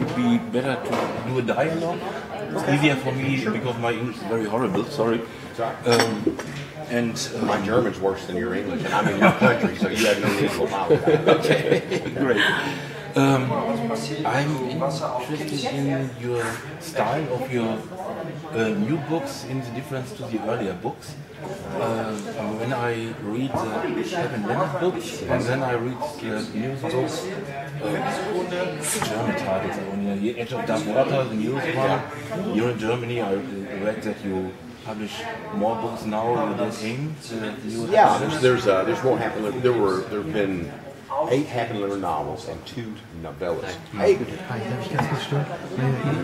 would be better to do a dialogue. It's easier for me because my English is very horrible. Sorry. My German's worse than your English, and I'm in your country, so you have no need to apologize. Okay, great. I'm interested in your style of your new books in the difference to the earlier books. When I read the Kevin Leonard books and then I read the news books, German titles only, The Edge of Dark Water, the newest one. Here in Germany, I read that you publish more books now with the aim. Yeah, there's more happening. There've been 8 Happy Little novels and 2 novellas. Hey, Hi, darf ich ganz kurz stören?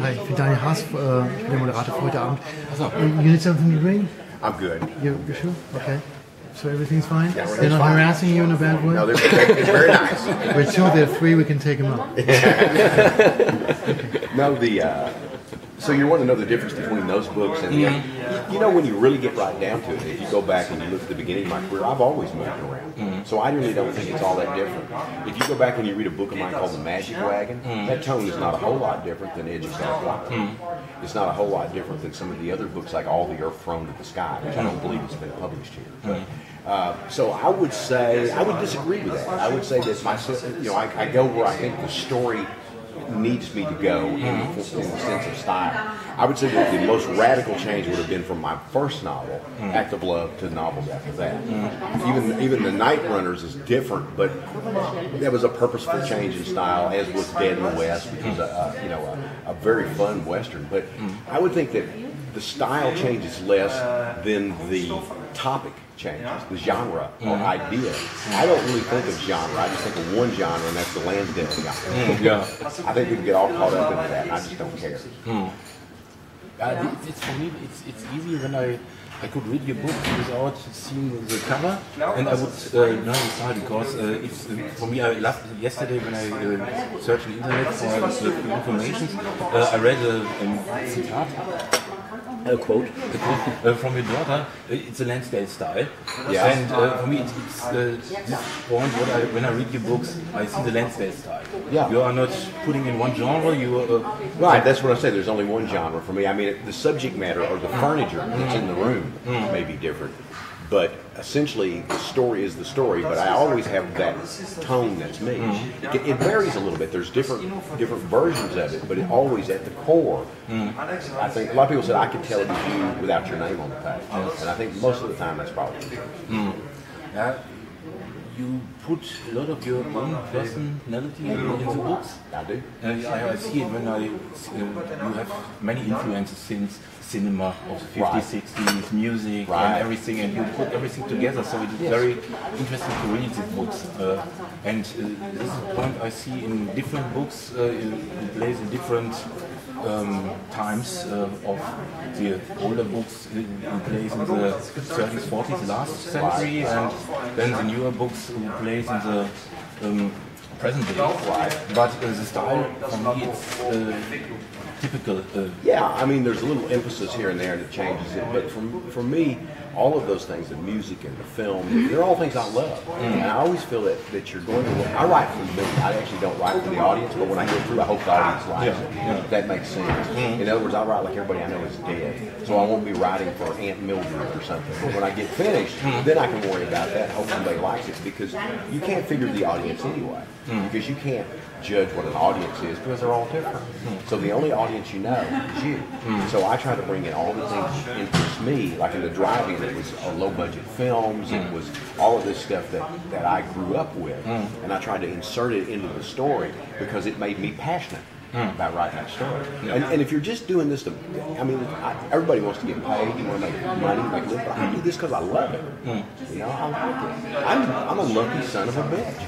Hi, ich bin Daniel Haas, ich bin der Moderator für heute Abend. You need something to drink? I'm good. You're sure? Okay. So everything's fine? Yeah, They're not harassing you in a bad way? No, it's very nice. We're 2, they're 3, we can take them up. No, so you want to know the difference between those books and the other. You know, when you really get right down to it, if you go back and you look at the beginning of my career, I've always moved around. So I really don't think it's all that different. If you go back and you read a book of mine called The Magic Wagon, that tone is not a whole lot different than Edge of Dark Water. It's not a whole lot different than some of the other books like All the Earth Thrown to the Sky, which I don't believe has been published here. So I would disagree with that. I would say that I go where I think the story needs me to go in the sense of style. I would say that the most radical change would have been from my first novel, Act of Love, to novels after that. Even The Night Runners is different, but that was a purposeful change in style, as was Dead in the West, which was a very fun Western. But I would think that the style changes less than the topic changes, the genre or idea. I don't really think of genre. I just think of one genre, and that's the Lansdale genre. I think people get all caught up into that, and I just don't care. It's for me, it's easy when I could read your book without seeing the cover, and I would know the style because it's for me. I loved it yesterday when I searched the internet for the information. I read a citat. A quote from your daughter. It's a Lansdale style, and for me, it's this point. When I read your books, I see the Lansdale style. Yeah. You are not putting in one genre. Right. That's what I say. There's only one genre for me. I mean, the subject matter or the furniture that's in the room may be different, but essentially the story is the story. But I always have that tone that's me. It varies a little bit. There's different versions of it, but it always at the core. I think a lot of people said I could tell it was you without your name on the page, and I think most of the time that's probably true. You put a lot of your own personality in the books. I do. I see it when you have many influences since cinema of the 50s, 60s, music and everything, and you put everything together, so it's very interesting to read these books. And this is a point I see in different books, it plays in different times of the older books, it plays in the 30s, 40s, last century, and then the newer books plays in the present day. But the style, for me, it's typical. I mean, there's a little emphasis here and there that changes it, but for me, all of those things, the music and the film, they're all things I love. And I always feel that you're going to, I write for me. I actually don't write for the audience, but when I go through, I hope the audience likes it. If that makes sense. In other words, I write like everybody I know is dead, so I won't be writing for Aunt Mildred or something. But when I get finished, then I can worry about that and hope somebody likes it, because you can't figure the audience anyway. Because you can't judge what an audience is, because they're all different. So the only audience you know is you. So I try to bring in all the things that interest me, like in the driving, it was low-budget films, it was all of this stuff that I grew up with, and I tried to insert it into the story because it made me passionate about writing that story. And if you're just doing this everybody wants to get paid, you want to make money, make a living, but I do this because I love it. You know, I like it. I'm a lucky son of a bitch.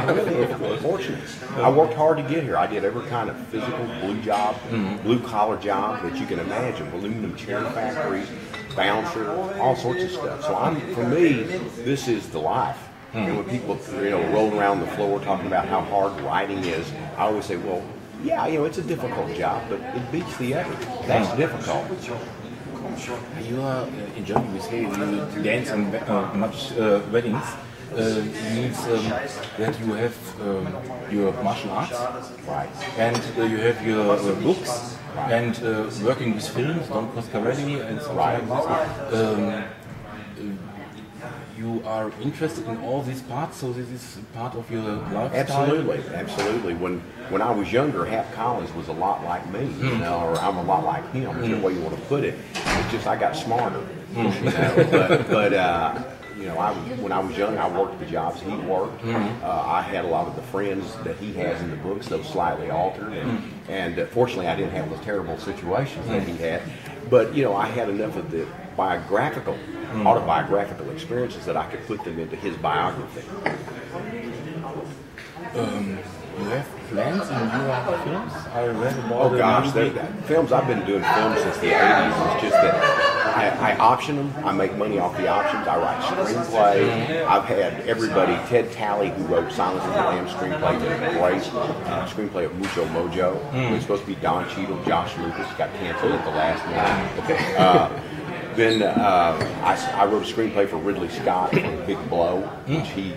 I really am fortunate. I worked hard to get here. I did every kind of physical blue collar job that you can imagine, aluminum chair factories, bouncer, all sorts of stuff. So for me, this is the life. And when people rolling around the floor talking about how hard writing is, I always say, well, yeah, it's a difficult job, but it beats the other. That's difficult. You are in Germany, we say you dance in much weddings, means that you have your martial arts, Right. and you have your books, and working with films, Don Coscarelli and something like this. You are interested in all these parts, so this is part of your lifestyle? Absolutely, absolutely. When I was younger, Hap Collins was a lot like me, you know, or I'm a lot like him, whichever way you want to put it. It's just I got smarter, you know. But you know, when I was young, I worked the jobs he worked. I had a lot of the friends that he has in the books, though slightly altered, and fortunately, I didn't have the terrible situations that he had. But you know, I had enough of the biographical, autobiographical experiences that I could put them into his biography. You have plans in your films? I read about Oh gosh, films, I've been doing films since the 80s. It's just that I auction them. I make money off the auctions. I write screenplays. I've had everybody, Ted Talley, who wrote Silence of the Lambs screenplay, did a great screenplay of Mucho Mojo. It was supposed to be Don Cheadle, Josh Lucas, got canceled at the last minute. Okay. Then I wrote a screenplay for Ridley Scott for Big Blow, which he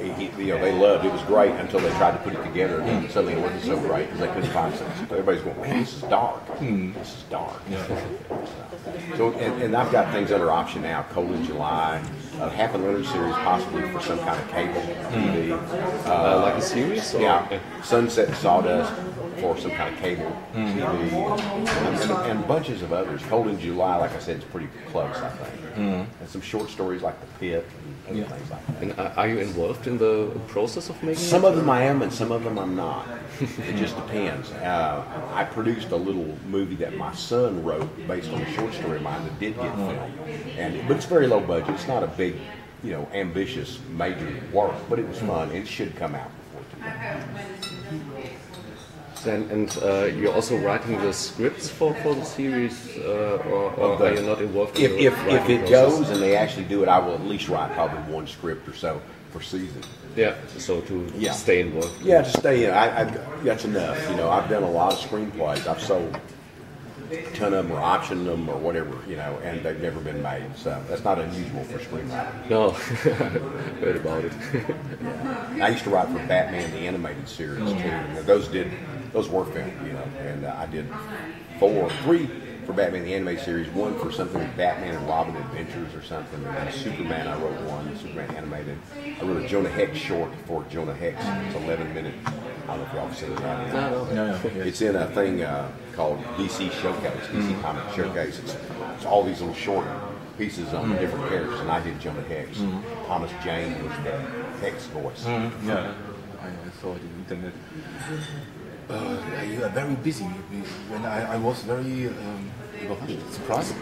you know, they loved. It was great until they tried to put it together, and suddenly it wasn't so great because they couldn't find something. Everybody's going, man, this is dark. This is dark. So, and I've got things under option now. Cold in July, a Happy Leonard series, possibly for some kind of cable TV. Like a series? Or? Yeah, Sunset and Sawdust for some kind of cable TV, and bunches of others. Cold in July, like I said, is pretty close, I think. And some short stories like The Pit and other things like that. And are you involved in the process of making Some of them I am, and some of them I'm not. It just depends. I produced a little movie that my son wrote based on a short story of mine that did get filmed, but it's very low budget. It's not a big, you know, ambitious major work, but it was fun. It should come out before too long. And you're also writing the scripts for the series, or are you not involved in the If writing it process? goes and they actually do it, I will at least write probably one script or so per season. Yeah, so to stay involved. Yeah, to stay in. That's enough. You know, I've done a lot of screenplays. I've sold a ton of them or optioned them or whatever, you know, and they've never been made. So that's not unusual for screenwriting. No, heard about it. I used to write for Batman the Animated Series too, and those were filmed, you know, and I did 3 for Batman the Animated Series, 1 for something like Batman and Robin Adventures or something, and then Superman I wrote 1, Superman Animated. I wrote a Jonah Hex short for Jonah Hex. It's 11-minute. I don't know if y'all have seen that. No. It's in a thing called DC Showcase, DC Comic Showcase. It's all these little short pieces on different characters, and I did Jonah Hex. Thomas Jane was the Hex voice. Yeah, I saw it on the internet. You are very busy. When I was very surprised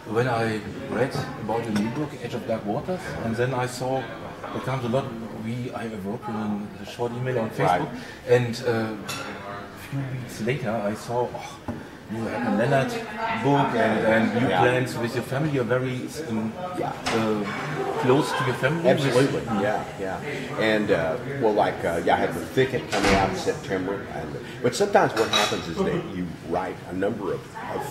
when I read about the new book, Edge of Dark Waters, and then I saw there comes a lot. I wrote in a short email on Facebook, and a few weeks later I saw you have a Leonard book and new plans with your family. You're very close to your family. Absolutely, yeah. And I had The Thicket coming out in September. But sometimes what happens is that you write a number of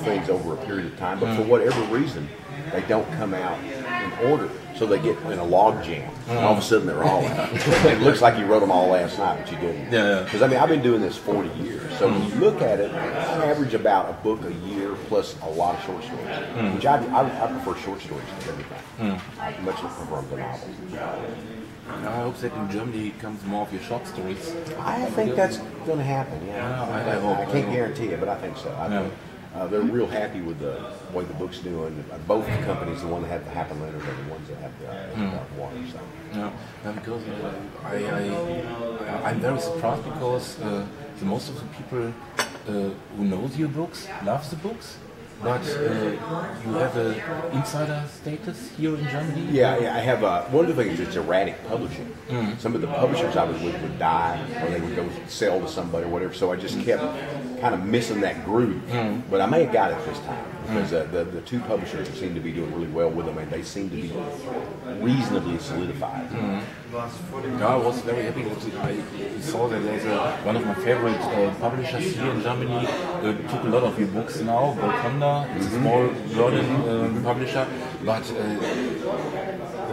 things over a period of time, but for whatever reason, they don't come out in order. So they get in a log jam, and all of a sudden they're all out. It looks like you wrote them all last night, but you didn't. Because I mean, I've been doing this 40 years. So when you look at it, I average about a book a year plus a lot of short stories, which I prefer short stories to everything. I much prefer them to novels. I hope that in Germany comes more of your short stories. I think that's going to happen. Yeah, I can't guarantee it, but I think so. I think they're real happy with the way the book's doing. Both companies, the one that had the Happy Leonard and the ones that have the Dark Water. So. Yeah, because I'm very surprised because the most of the people who knows your books loves the books. But you have an insider status here in Germany? Yeah, I have one of the things is erratic publishing. Some of the publishers I was with would die, or they would go sell to somebody or whatever, so I just kept kind of missing that groove. But I may have got it this time, because the 2 publishers seem to be doing really well with them, and they seem to be reasonably solidified. I was very happy that I saw that there's one of my favorite publishers here in Germany took a lot of your books now, Bochum. It's a small Berlin publisher, but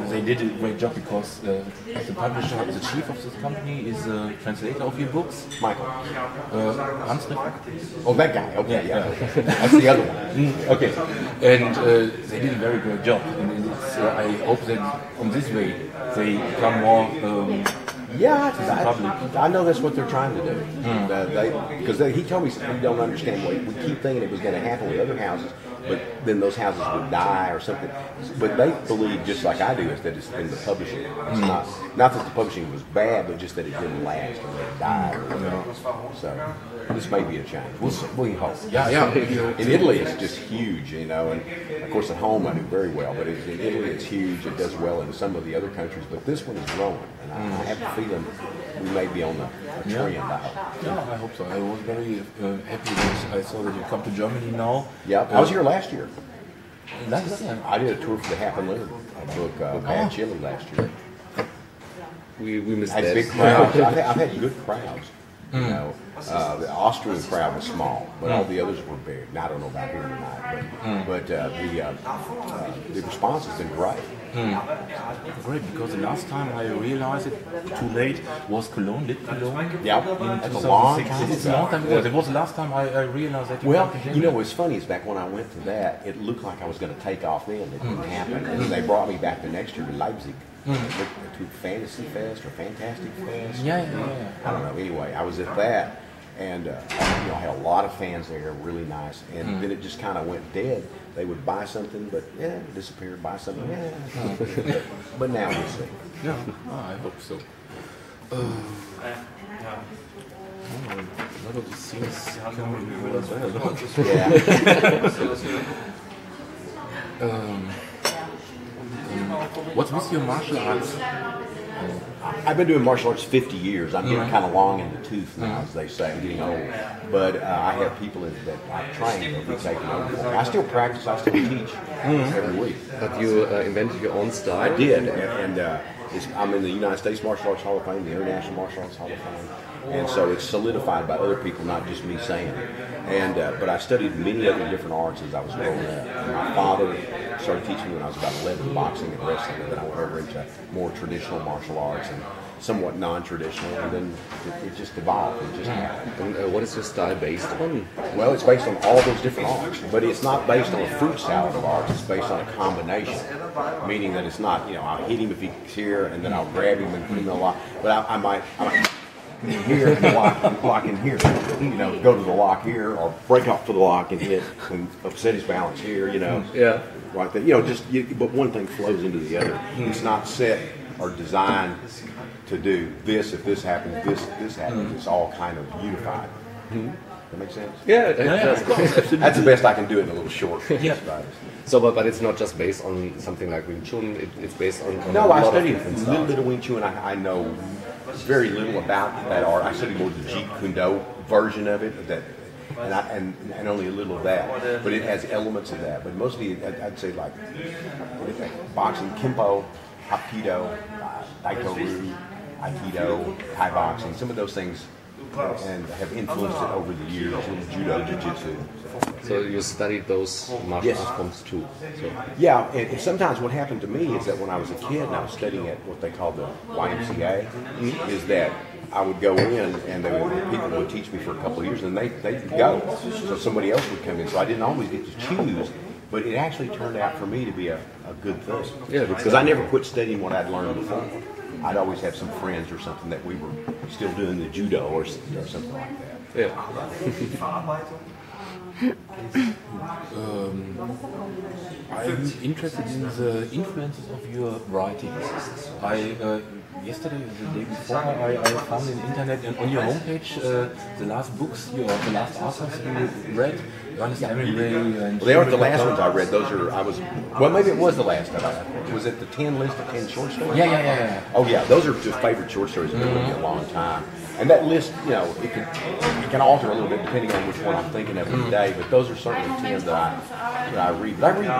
they did a great job because the publisher, the chief of this company, is a translator of your books. Michael. Hans. Oh, that guy. Okay, yeah. That's the other one. Okay, and they did a very great job. And it's, I hope that in this way they become more. I know that's what they're trying to do. Because he told me we don't understand. We keep thinking it was going to happen with other houses, but then those houses would die or something. But they believe, just like I do, is that it's in the publishing. It's not that the publishing was bad, but just that it didn't last and it died. So this may be a change. We hope. Yeah. In Italy, it's just huge, and of course at home I do very well. But in Italy, it's huge. It does well in some of the other countries, but this one is growing, and I have a feeling we may be on a trend. I hope. Yeah, I hope so. I was very happy that I saw that you come to Germany now. Yeah, I was here last year. Last time. I did a tour for the Half and Litter book, Bad Chili, last year. We missed I had that. big crowds. I've had good crowds. You know, the Austrian crowd was small, but all the others were big. Now I don't know about here tonight, but the response has been great. Great, because the last time I realized it too late was Cologne, Lit Cologne. Yeah, that's a long time It's a long time ago. It was the last time I realized that. You know what's funny is back when I went to that, it looked like I was going to take off then. It didn't happen. And they brought me back the next year to Leipzig. To Fantasy Fest or Fantastic Fest. Yeah. I don't know. Anyway, I was at that, and I had a lot of fans there, really nice. And then it just kind of went dead. They would buy something, but it disappeared. Buy something, but now we'll see. Yeah, I hope so. A lot of the scenes coming as well. What's with your martial arts? I've been doing martial arts 50 years. I'm getting kind of long in the tooth now, as they say. I'm getting old. But I have people that I train that will be taking over for me. I still practice. I still teach every week. But you invented your own style? I did. And I'm in the United States Martial Arts Hall of Fame, the International Martial Arts Hall of Fame. And so it's solidified by other people, not just me saying it. And but I studied many other different arts as I was growing up. And my father started teaching me when I was about 11, boxing and wrestling, and then I went over into more traditional martial arts and somewhat non-traditional, and then it just evolved. It just happened. And what is your style based on? Well, it's based on all those different arts, but it's not based on a fruit salad of arts. It's based on a combination, meaning that it's not, I'll hit him if he's here, and then I'll grab him and put him in a lock. But I might here and lock in here, go to the lock here, or break off to the lock and hit and upset his balance here, Yeah. Right there, but one thing flows into the other. It's not set or designed to do this if this happens, this happens. It's all kind of unified. That make sense? Yeah, it does. That's the best I can do it in a little short. Yeah. So, but it's not just based on something like Wing Chun. It's based on No, a I lot studied of a different little stuff. bit of Wing Chun. I know very little about that art. I studied more the Jeet Kune Do version of it, and only a little of that. But it has elements of that. But mostly, I'd say like boxing, Kempo, Hapkido, Daito-Ryu, Aikido, Thai boxing. Some of those things and have influenced it over the years. Judo, Jiu-Jitsu. So you studied those martial arts forms too. So. Yeah, and sometimes what happened to me is that when I was a kid and I was studying at what they call the YMCA, is that I would go in and people would teach me for a couple of years and they'd go. So somebody else would come in. So I didn't always get to choose, but it actually turned out for me to be a good thing. Yeah, because I never quit studying what I'd learned before. I'd always have some friends or something that we were still doing the judo or something like that. Yeah. I'm interested in the influences of your writings. Yesterday or the day before, I found on the internet and on your homepage the last books, the last authors you read. Well, they aren't the last ones I read. Those are maybe it was the last one. Was it the 10 list of 10 short stories? Yeah. Oh yeah, those are just favorite short stories that have been with me a long time. And that list, it can alter a little bit depending on which one I'm thinking of today. But those are certainly 10 that I read. But I read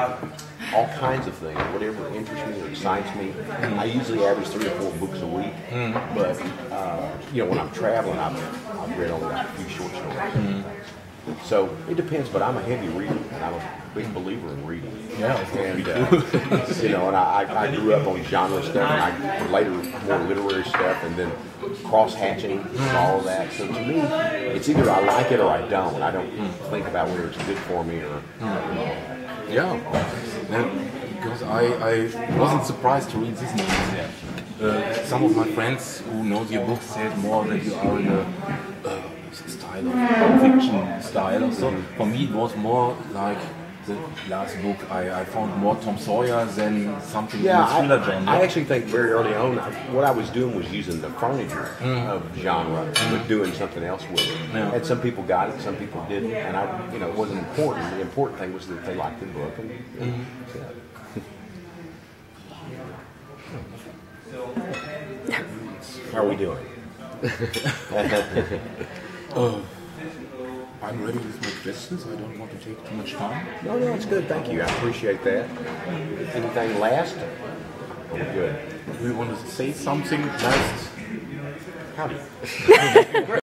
all kinds of things, whatever interests me or excites me. I usually average 3 or 4 books a week. But when I'm traveling, I've read only a few short stories. So it depends, but I'm a heavy reader, and I'm a big believer in reading. Yeah, and you know, and I grew up on genre stuff, and I later more literary stuff, and then cross-hatching and all of that. So to me, it's either I like it or I don't. I don't think about whether it's good for me or. Yeah, because I wasn't surprised to read this novel there. Some of my friends who know your book said more that you are in a style of fiction style. So for me, it was more like the last book. I found more Tom Sawyer than something in the thriller genre. I actually think very early on, what I was doing was using the furniture of genre, but doing something else with it. Yeah. And some people got it, some people didn't, and you know, it wasn't important. The important thing was that they liked the book. And, How are we doing? I'm ready with my questions. I don't want to take too much time. No, it's good. Thank you. I appreciate that. Anything last? Are we good? Do you want to say something last? Howdy.